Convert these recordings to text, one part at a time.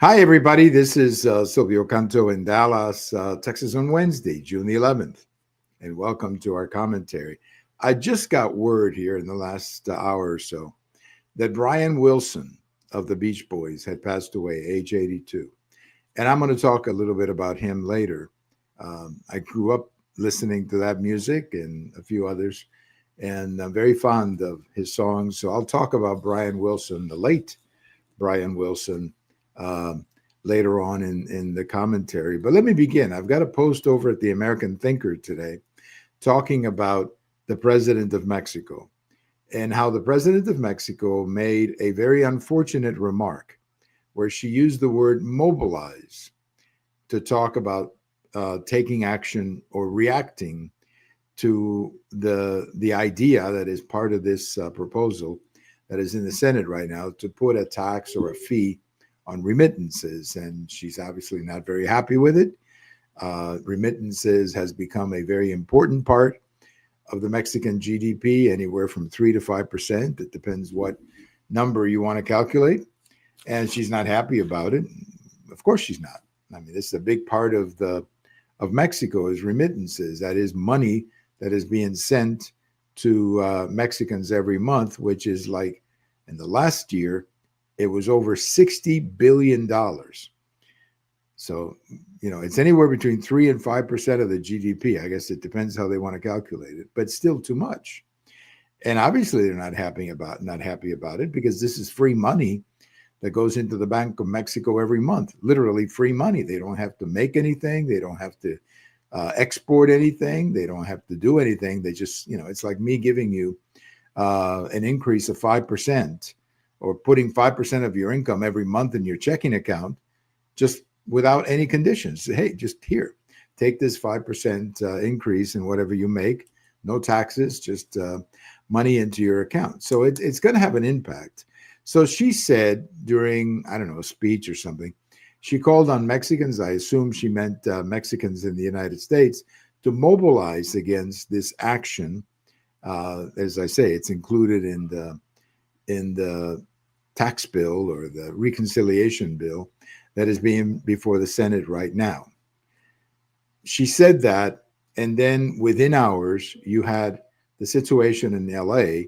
Hi, everybody. This is Silvio Canto in Dallas, Texas on Wednesday, June the 11th. And welcome to our commentary. I just got word here in the last hour or so that Brian Wilson of the Beach Boys had passed away, age 82. And I'm going to talk a little bit about him later. I grew up listening to that music and a few others, and I'm very fond of his songs. So I'll talk about Brian Wilson, the late Brian Wilson, um, later on in the commentary. But let me begin. I've got a post over at the American Thinker today talking about the president of Mexico and how the president of Mexico made a very unfortunate remark where she used the word mobilize to talk about taking action or reacting to the idea that is part of this proposal that is in the Senate right now to put a tax or a fee on remittances, and she's obviously not very happy with it. Remittances has become a very important part of the Mexican GDP, anywhere from 3 to 5%. It depends what number you want to calculate, and she's not happy about it. Of course, she's not. I mean, this is a big part of Mexico is remittances. That is money that is being sent to Mexicans every month, which is like in the last year, it was over $60 billion. So, it's anywhere between 3 and 5% of the GDP. I guess it depends how they want to calculate it, but still too much. And obviously, they're not happy about it because this is free money that goes into the Bank of Mexico every month. Literally free money. They don't have to make anything. They don't have to export anything. They don't have to do anything. They just, it's like me giving you an increase of 5% or putting 5% of your income every month in your checking account, just without any conditions. Hey, just here, take this 5% increase in whatever you make, no taxes, just money into your account. So it's going to have an impact. So she said during, I don't know, a speech or something, she called on Mexicans, I assume she meant Mexicans in the United States, to mobilize against this action. As I say, it's included in the tax bill or the reconciliation bill that is being before the Senate right now. She said that, and then within hours, you had the situation in LA.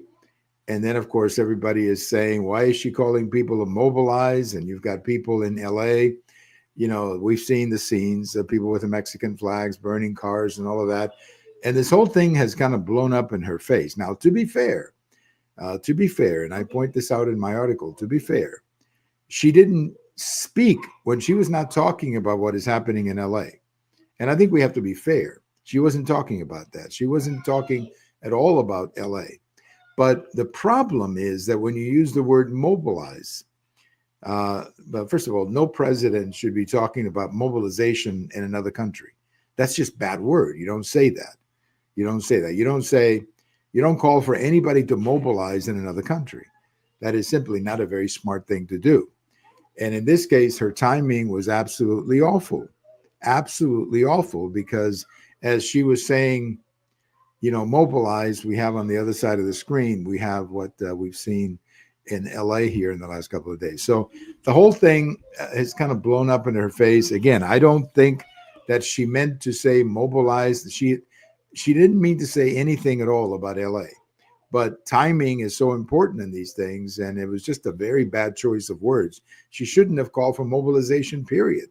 And then, of course, everybody is saying, why is she calling people to mobilize? And you've got people in LA. We've seen the scenes of people with the Mexican flags burning cars and all of that. And this whole thing has kind of blown up in her face. Now, to be fair, and I point this out in my article, to be fair, she didn't speak when she was not talking about what is happening in LA. And I think we have to be fair. She wasn't talking about that. She wasn't talking at all about LA. But the problem is that when you use the word mobilize, but first of all, no president should be talking about mobilization in another country. That's just bad word. You don't say that. You don't say that. You don't call for anybody to mobilize in another country. That is simply not a very smart thing to do. And in this case, her timing was absolutely awful, because as she was saying, mobilize, we have on the other side of the screen, we have what we've seen in LA here in the last couple of days. So the whole thing has kind of blown up in her face. Again, I don't think that she meant to say mobilize. She didn't mean to say anything at all about LA. But timing is so important in these things, and it was just a very bad choice of words. She shouldn't have called for mobilization, period.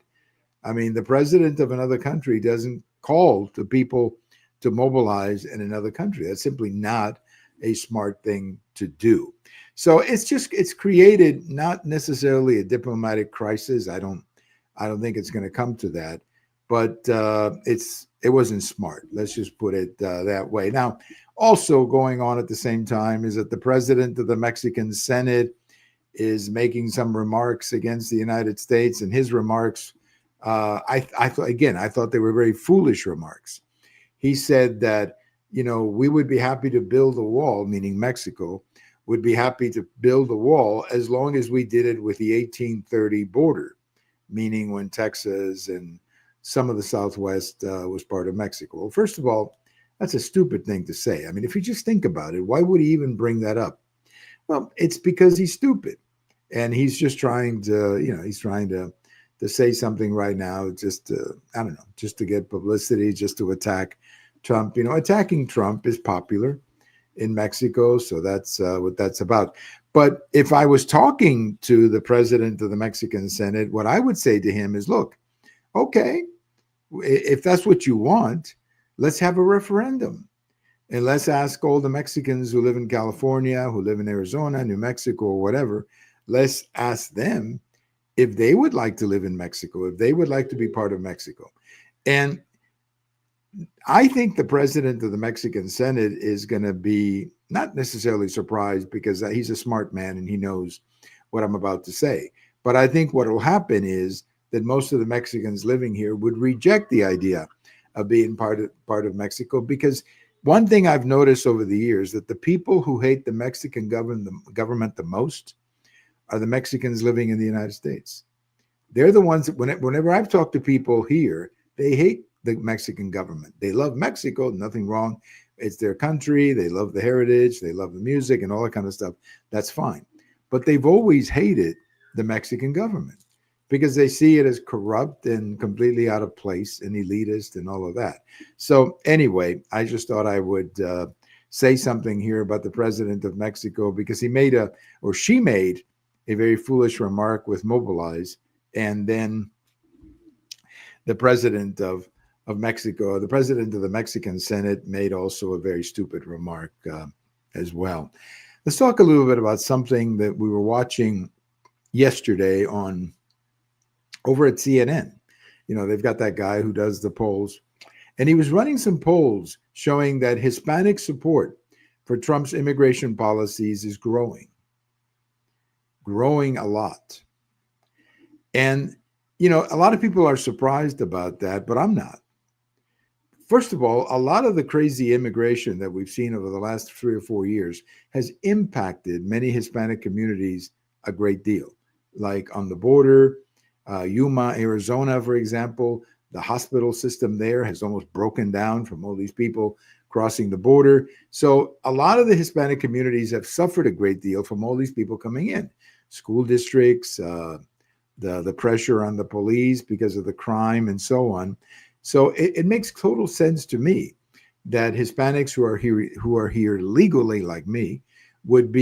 I mean, the president of another country doesn't call to people to mobilize in another country. That's simply not a smart thing to do. So it's created not necessarily a diplomatic crisis. I don't think it's going to come to that, but it wasn't smart. Let's just put it that way. Now, also going on at the same time is that the president of the Mexican Senate is making some remarks against the United States, and his remarks, I thought they were very foolish remarks. He said that, we would be happy to build a wall, meaning Mexico would be happy to build a wall as long as we did it with the 1830 border, meaning when Texas and some of the Southwest was part of Mexico. Well, first of all, that's a stupid thing to say. I mean, if you just think about it, why would he even bring that up? Well, it's because he's stupid, and he's just trying to to say something right now, just to, I don't know, just to get publicity, just to attack Trump. Attacking Trump is popular in Mexico, so that's what that's about. But if I was talking to the president of the Mexican Senate, what I would say to him is, look, okay, if that's what you want, let's have a referendum. And let's ask all the Mexicans who live in California, who live in Arizona, New Mexico, or whatever, let's ask them if they would like to live in Mexico, if they would like to be part of Mexico. And I think the president of the Mexican Senate is going to be not necessarily surprised, because he's a smart man and he knows what I'm about to say. But I think what will happen is that most of the Mexicans living here would reject the idea of being part of Mexico, because one thing I've noticed over the years, that the people who hate the Mexican government the most are the Mexicans living in the United States. They're the ones that whenever I've talked to people here, they hate the Mexican government. They love Mexico, nothing wrong. It's their country. They love the heritage. They love the music and all that kind of stuff. That's fine. But they've always hated the Mexican government because they see it as corrupt and completely out of place and elitist and all of that. So anyway, I just thought I would say something here about the president of Mexico, because she made a very foolish remark with Mobilize. And then the president of Mexico, the president of the Mexican Senate, made also a very stupid remark as well. Let's talk a little bit about something that we were watching yesterday over at CNN. They've got that guy who does the polls, and he was running some polls showing that Hispanic support for Trump's immigration policies is growing a lot. And, a lot of people are surprised about that, but I'm not. First of all, a lot of the crazy immigration that we've seen over the last 3 or 4 years has impacted many Hispanic communities a great deal. Like on the border, Yuma, Arizona, for example, the hospital system there has almost broken down from all these people crossing the border. So a lot of the Hispanic communities have suffered a great deal from all these people coming in. School districts, the pressure on the police because of the crime and so on. So it makes total sense to me that Hispanics who are here legally, like me, would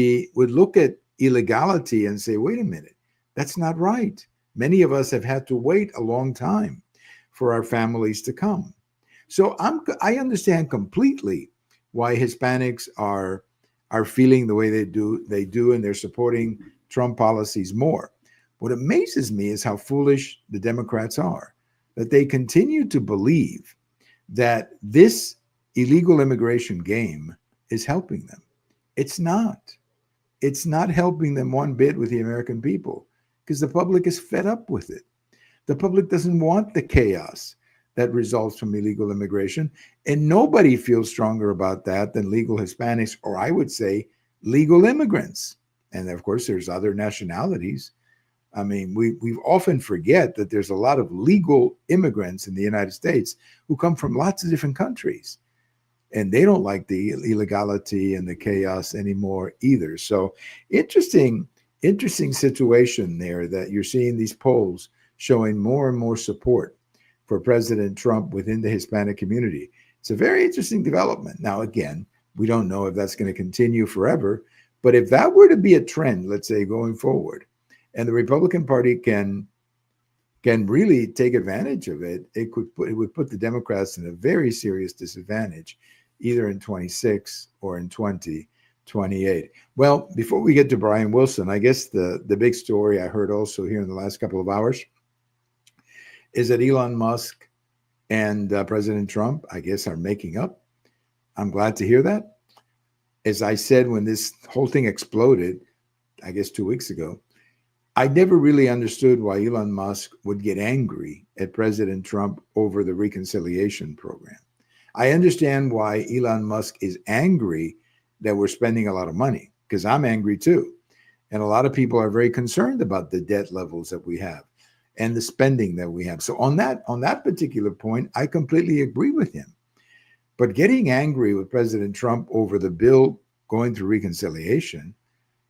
look at illegality and say, wait a minute, that's not right. Many of us have had to wait a long time for our families to come. So I understand completely why Hispanics are feeling the way they do, and they're supporting Trump policies more. What amazes me is how foolish the Democrats are, that they continue to believe that this illegal immigration game is helping them. It's not. It's not helping them one bit with the American people, because the public is fed up with it. The public doesn't want the chaos that results from illegal immigration, and nobody feels stronger about that than legal Hispanics, or I would say legal immigrants. And of course, there's other nationalities. I mean, we often forget that there's a lot of legal immigrants in the United States who come from lots of different countries, and they don't like the illegality and the chaos anymore either. So interesting situation there, that you're seeing these polls showing more and more support for President Trump within the Hispanic community. It's a very interesting development. Now, again, we don't know if that's going to continue forever, but if that were to be a trend, let's say going forward, and the Republican Party can really take advantage of it, it would put the Democrats in a very serious disadvantage, either in 26 or in 2028. Well, before we get to Brian Wilson, I guess the big story I heard also here in the last couple of hours is that Elon Musk and President Trump, I guess, are making up. I'm glad to hear that. As I said, when this whole thing exploded, I guess 2 weeks ago, I never really understood why Elon Musk would get angry at President Trump over the reconciliation program. I understand why Elon Musk is angry that we're spending a lot of money, because I'm angry too. And a lot of people are very concerned about the debt levels that we have and the spending that we have. So on that particular point, I completely agree with him. But getting angry with President Trump over the bill going through reconciliation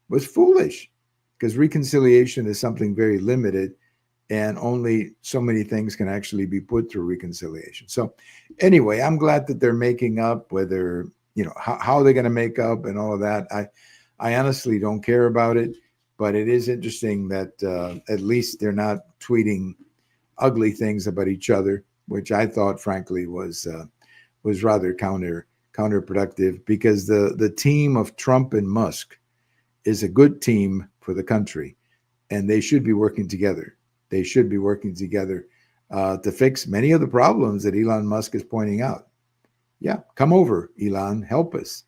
was foolish, because reconciliation is something very limited, and only so many things can actually be put through reconciliation. So anyway, I'm glad that they're making up. Whether how they're going to make up and all of that, I honestly don't care about it. But it is interesting that at least they're not tweeting ugly things about each other, which I thought, frankly, was rather counterproductive, because the team of Trump and Musk is a good team for the country, and they should be working together. They should be working together to fix many of the problems that Elon Musk is pointing out. Yeah, come over, Elon, help us.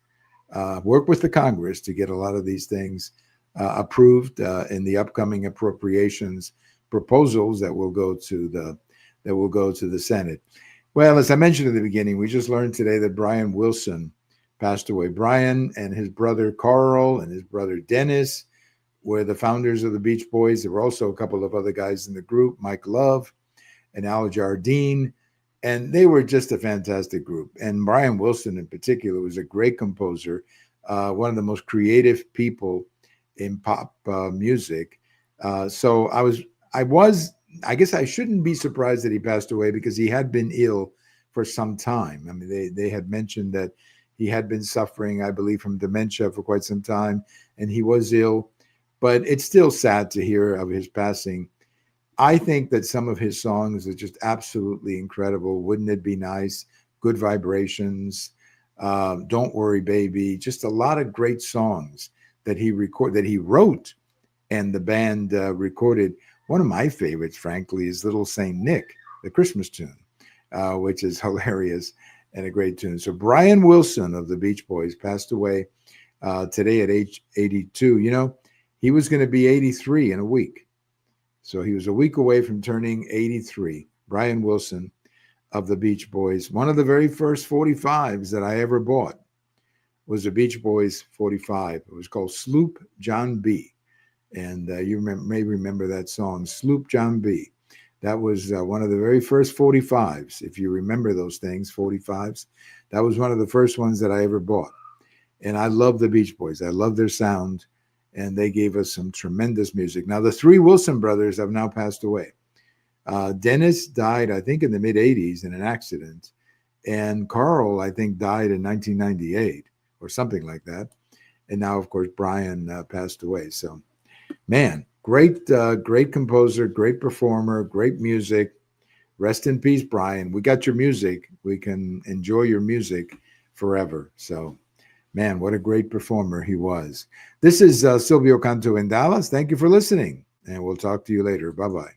Work with the Congress to get a lot of these things approved in the upcoming appropriations proposals that will go to the Senate. Well, as I mentioned at the beginning, we just learned today that Brian Wilson passed away. Brian and his brother Carl and his brother Dennis were the founders of the Beach Boys. There were also a couple of other guys in the group, Mike Love and Al Jardine, and they were just a fantastic group. And Brian Wilson in particular was a great composer, one of the most creative people in pop music. So I guess I shouldn't be surprised that he passed away, because he had been ill for some time. I mean, they had mentioned that he had been suffering, I believe, from dementia for quite some time, and he was ill. But it's still sad to hear of his passing. I think that some of his songs are just absolutely incredible. Wouldn't It Be Nice? Good Vibrations, Don't Worry Baby, just a lot of great songs that he wrote, and the band recorded. One of my favorites, frankly, is Little Saint Nick, the Christmas tune, which is hilarious and a great tune. So Brian Wilson of the Beach Boys passed away today at age 82. He was going to be 83 in a week. So he was a week away from turning 83. Brian Wilson of the Beach Boys. One of the very first 45s that I ever bought was a Beach Boys 45. It was called Sloop John B. And you may remember that song, Sloop John B. That was one of the very first 45s. If you remember those things, 45s, that was one of the first ones that I ever bought. And I love the Beach Boys. I love their sound. And they gave us some tremendous music. Now, the three Wilson brothers have now passed away. Dennis died, I think, in the mid-'80s in an accident. And Carl, I think, died in 1998 or something like that. And now, of course, Brian passed away. So, man, great composer, great performer, great music. Rest in peace, Brian. We got your music. We can enjoy your music forever. So, man, what a great performer he was. This is Silvio Canto in Dallas. Thank you for listening, and we'll talk to you later. Bye-bye.